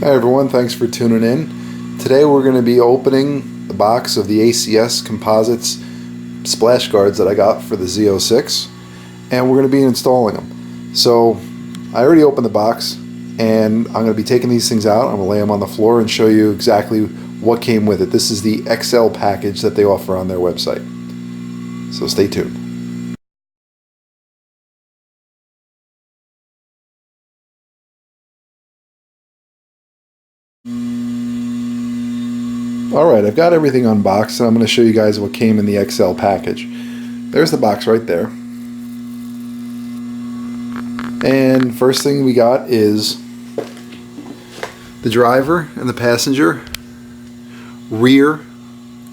Hi everyone, thanks for tuning in. Today we're going to be opening the box of the ACS Composites splash guards that I got for the Z06, and we're going to be installing them. So I already opened the box, and I'm going to be taking these things out. I'm going to lay them on the floor and show you exactly what came with it. This is the XL package that they offer on their website. So stay tuned. Alright, I've got everything unboxed, and I'm going to show you guys what came in the XL package. There's the box right there. And first thing we got is the driver and the passenger rear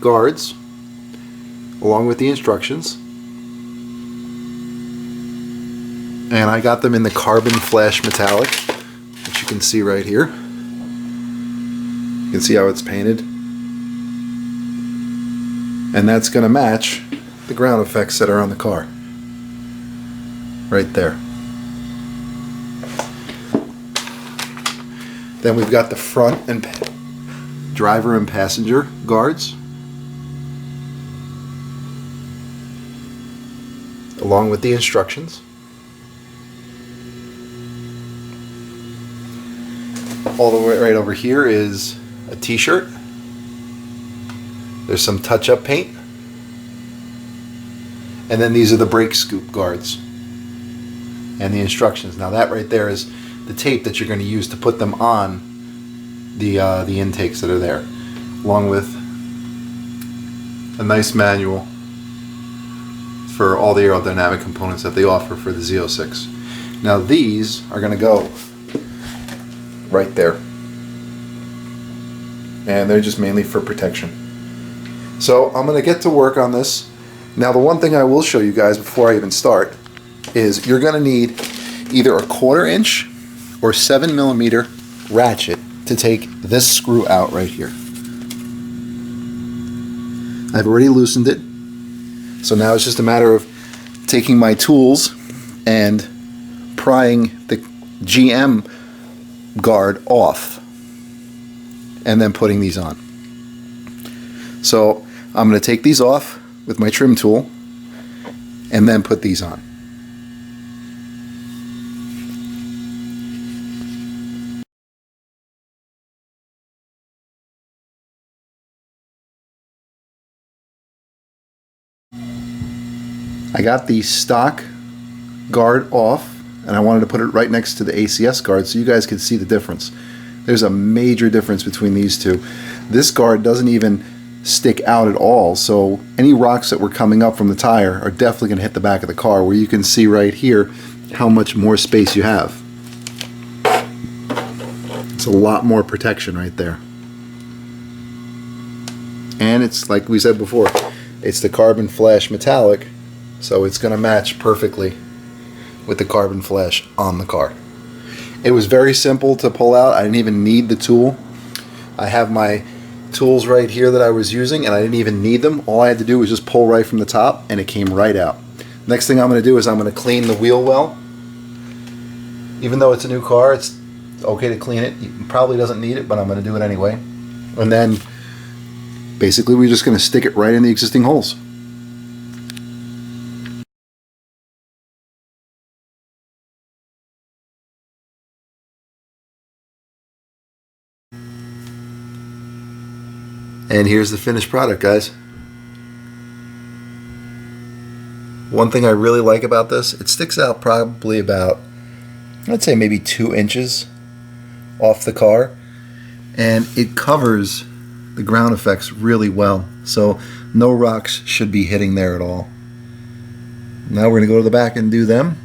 guards, along with the instructions. And I got them in the carbon flash metallic, which you can see right here. You can see how it's painted. And that's going to match the ground effects that are on the car. Right there. Then we've got the front and driver and passenger guards, along with the instructions. All the way right over here is a t-shirt. There's some touch-up paint. And then these are the brake scoop guards and the instructions. Now that right there is the tape that you're going to use to put them on the intakes that are there, along with a nice manual for all the aerodynamic components that they offer for the Z06. Now these are going to go right there, and they're just mainly for protection. So I'm going to get to work on this. Now the one thing I will show you guys before I even start is you're going to need either a 1/4 inch or 7mm ratchet to take this screw out right here. I've already loosened it, so now it's just a matter of taking my tools and prying the GM guard off and then putting these on. So I'm going to take these off with my trim tool and then put these on. I got the stock guard off, and I wanted to put it right next to the ACS guard so you guys can see the difference. There's a major difference between these two. This guard doesn't even stick out at all, so any rocks that were coming up from the tire are definitely going to hit the back of the car, where you can see right here how much more space you have. It's a lot more protection right there. And it's like we said before, it's the carbon flash metallic, so it's going to match perfectly with the carbon flash on the car. It was very simple to pull out. I didn't even need the tool. I have my tools right here that I was using, and I didn't even need them. All I had to do was just pull right from the top, and it came right out. Next thing I'm going to do is I'm going to clean the wheel well. Even though it's a new car, it's okay to clean it. It probably doesn't need it, but I'm going to do it anyway. And then basically we're just going to stick it right in the existing holes. And here's the finished product, guys. One thing I really like about this, it sticks out probably about, I'd say maybe 2 inches off the car, and it covers the ground effects really well, so no rocks should be hitting there at all. Now we're going to go to the back and do them,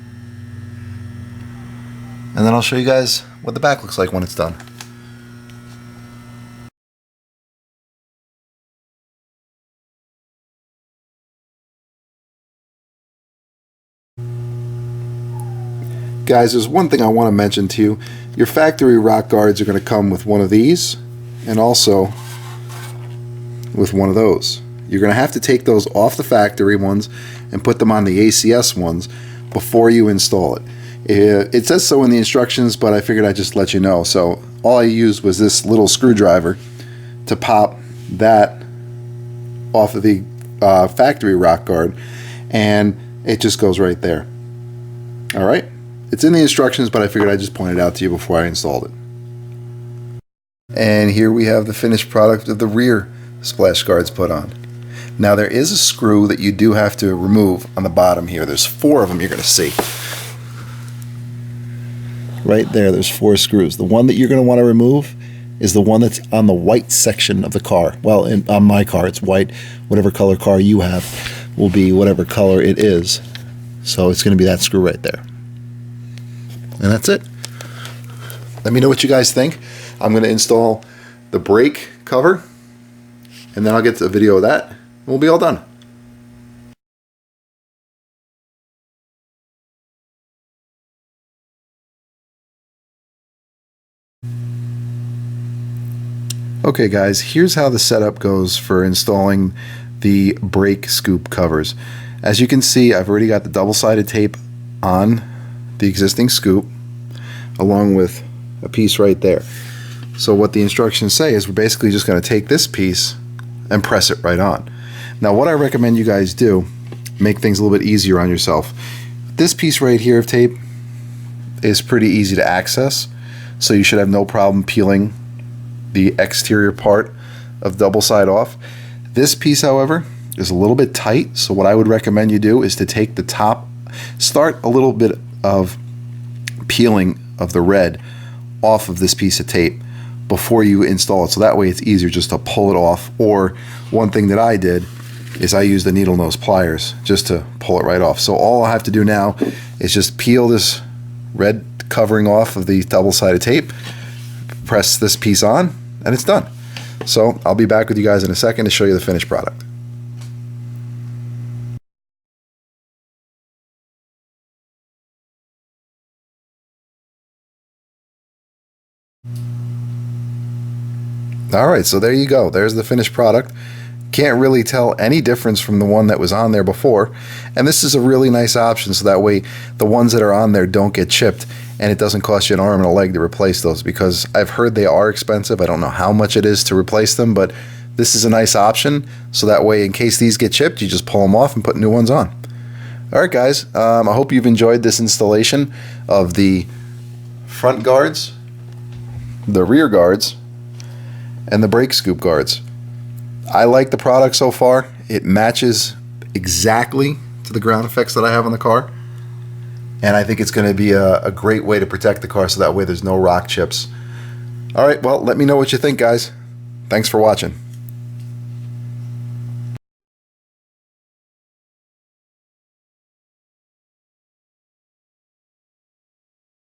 and then I'll show you guys what the back looks like when it's done. Guys, there's one thing I want to mention to you. Your factory rock guards are going to come with one of these and also with one of those. You're going to have to take those off the factory ones and put them on the ACS ones before you install it. It says so in the instructions, but I figured I'd just let you know. So all I used was this little screwdriver to pop that off of the factory rock guard, and it just goes right there. All right, it's in the instructions, but I figured I'd just point it out to you before I installed it. And here we have the finished product of the rear splash guards put on. Now there is a screw that you do have to remove on the bottom here. There's 4 of them you're going to see. Right there, there's 4 screws. The one that you're going to want to remove is the one that's on the white section of the car. Well, on my car it's white. Whatever color car you have will be whatever color it is. So it's going to be that screw right there. And that's it. Let me know what you guys think. I'm going to install the brake cover, and then I'll get to a video of that, and we'll be all done. Okay guys, here's how the setup goes for installing the brake scoop covers. As you can see, I've already got the double-sided tape on the existing scoop, along with a piece right there. So what the instructions say is we're basically just going to take this piece and press it right on. Now what I recommend you guys do, make things a little bit easier on yourself. This piece right here of tape is pretty easy to access, so you should have no problem peeling the exterior part of double side off. This piece, however, is a little bit tight, so what I would recommend you do is to take the top, start a little bit of peeling of the red off of this piece of tape before you install it, so that way it's easier just to pull it off. Or one thing that I did is I used the needle nose pliers just to pull it right off. So all I have to do now is just peel this red covering off of the double-sided tape, press this piece on, and it's done. So I'll be back with you guys in a second to show you the finished product. Alright, so there you go. There's the finished product. Can't really tell any difference from the one that was on there before. And this is a really nice option, so that way the ones that are on there don't get chipped, and it doesn't cost you an arm and a leg to replace those, because I've heard they are expensive. I don't know how much it is to replace them, but this is a nice option, so that way in case these get chipped, you just pull them off and put new ones on. Alright guys, I hope you've enjoyed this installation of the front guards, the rear guards, and the brake scoop guards. I like the product so far. It matches exactly to the ground effects that I have on the car, and I think it's going to be a great way to protect the car, so that way there's no rock chips. Alright, well, let me know what you think, guys. Thanks for watching.